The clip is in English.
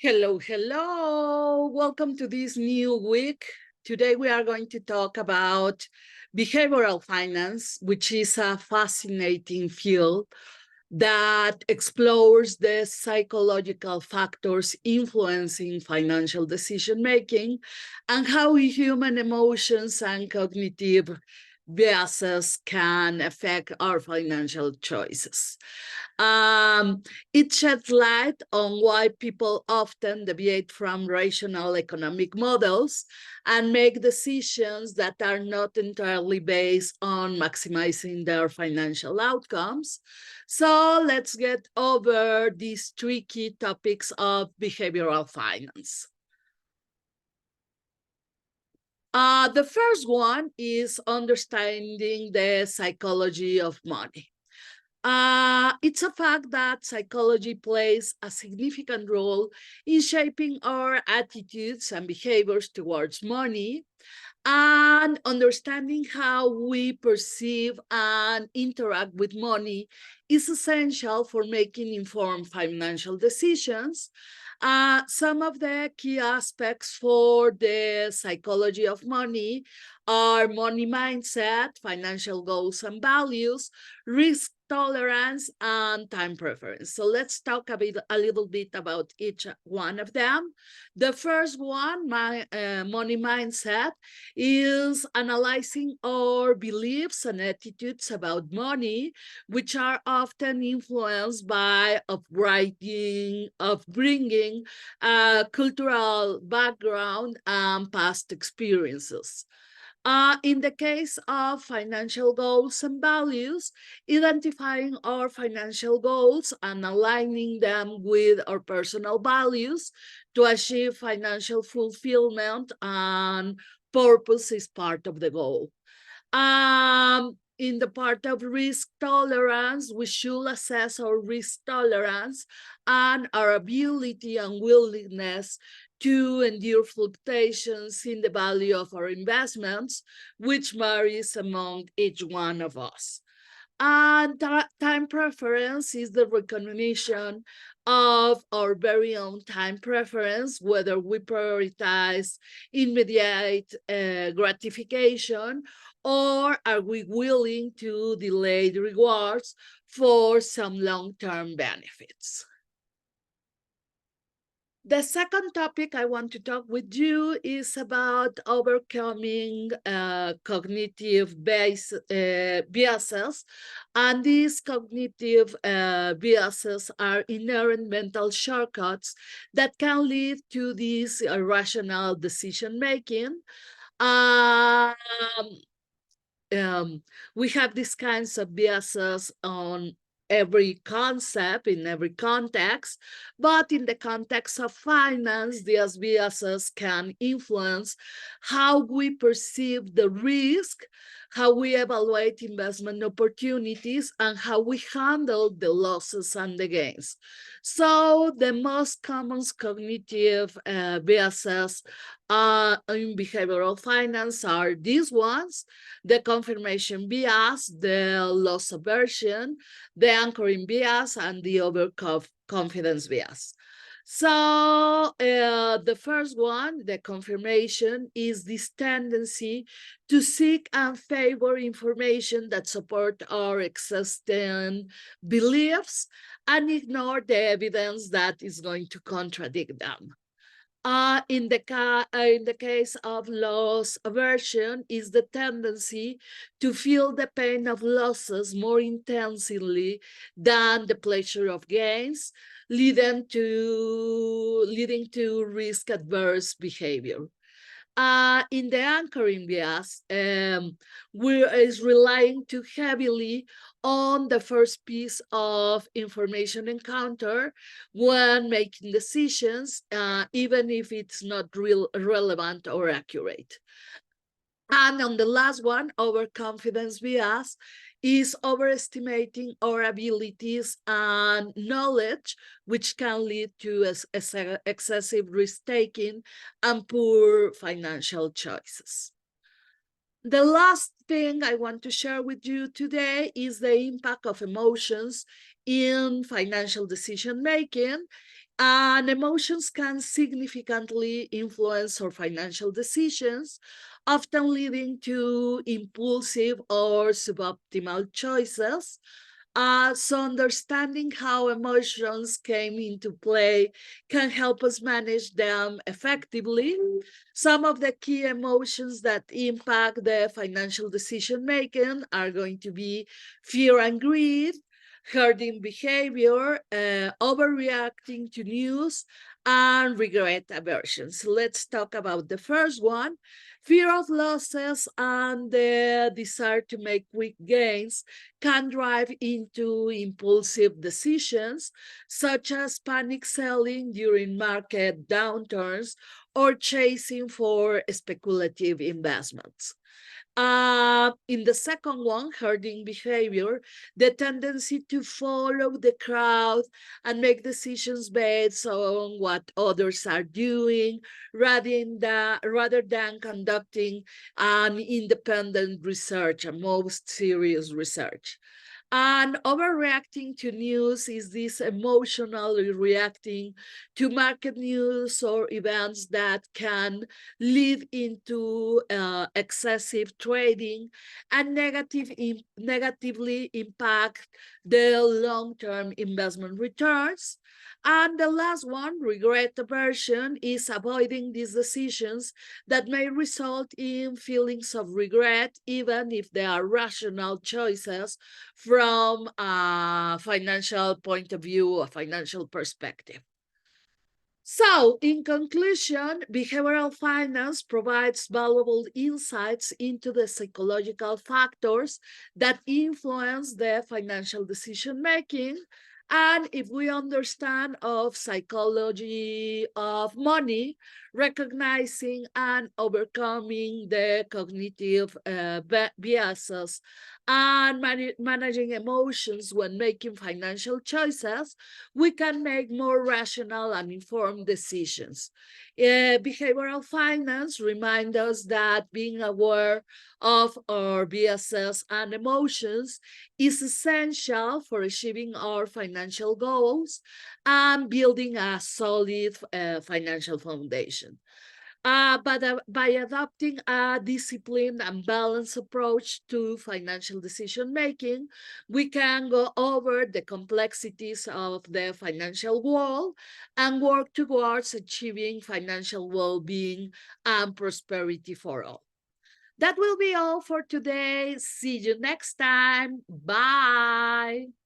Hello, hello. Welcome to this new week. Today we are going to talk about behavioral finance, which is a fascinating field that explores the psychological factors influencing financial decision making and how human emotions and cognitive biases can affect our financial choices. Um, it sheds light on why people often deviate from rational economic models and make decisions that are not entirely based on maximizing their financial outcomes. So let's get over these tricky topics of behavioral finance. The first one is understanding the psychology of money. It's a fact that psychology plays a significant role in shaping our attitudes and behaviors towards money, and understanding how we perceive and interact with money is essential for making informed financial decisions. Some of the key aspects for the psychology of money are money mindset, financial goals and values, risk tolerance, and time preference. So let's talk a little bit about each one of them. The first one, money mindset, is analyzing our beliefs and attitudes about money, which are often influenced by upbringing, cultural background, and past experiences. In the case of financial goals and values, identifying our financial goals and aligning them with our personal values to achieve financial fulfillment and purpose is part of the goal. In the part of risk tolerance, we should assess our risk tolerance and our ability and willingness to endure fluctuations in the value of our investments, which varies among each one of us. And time preference is the recognition of our very own time preference, whether we prioritize immediate gratification or are we willing to delay the rewards for some long-term benefits. The second topic I want to talk with you is about overcoming cognitive biases. And these cognitive biases are inherent mental shortcuts that can lead to this irrational decision making. Um, we have these kinds of biases on every concept, in every context, but in the context of finance, these biases can influence how we perceive the risk, how we evaluate investment opportunities, and how we handle the losses and the gains. So the most common cognitive biases in behavioral finance are these ones: the confirmation bias, the loss aversion, the anchoring bias, and the overconfidence bias. So the first one, the confirmation, is this tendency to seek and favor information that support our existing beliefs and ignore the evidence that is going to contradict them. In the case of loss aversion, is the tendency to feel the pain of losses more intensely than the pleasure of gains, leading to risk adverse behavior. In the anchoring bias, is relying too heavily on the first piece of information encounter when making decisions, even if it's not relevant or accurate. And on the last one, overconfidence bias is overestimating our abilities and knowledge, which can lead to excessive risk-taking and poor financial choices. The last thing I want to share with you today is the impact of emotions in financial decision making. And emotions can significantly influence our financial decisions, often leading to impulsive or suboptimal choices. So, understanding how emotions came into play can help us manage them effectively. Some of the key emotions that impact the financial decision making are going to be fear and greed, herding behavior, overreacting to news, and regret aversion. So let's talk about the first one. Fear of losses and the desire to make quick gains can drive into impulsive decisions, such as panic selling during market downturns or chasing for speculative investments. In the second one, herding behavior, the tendency to follow the crowd and make decisions based on what others are doing rather than conducting an independent research, a most serious research. And overreacting to news is this emotionally reacting to market news or events that can lead into excessive trading and negatively impact the long-term investment returns. And the last one, regret aversion, is avoiding these decisions that may result in feelings of regret, even if they are rational choices from a financial point of view, a financial perspective. So, in conclusion, behavioral finance provides valuable insights into the psychological factors that influence the financial decision making. And if we understand of psychology of money, recognizing and overcoming the cognitive biases and managing emotions when making financial choices, we can make more rational and informed decisions. Behavioral finance reminds us that being aware of our biases and emotions is essential for achieving our financial goals and building a solid financial foundation. But by adopting a disciplined and balanced approach to financial decision making, we can go over the complexities of the financial world and work towards achieving financial well being and prosperity for all. That will be all for today. See you next time. Bye.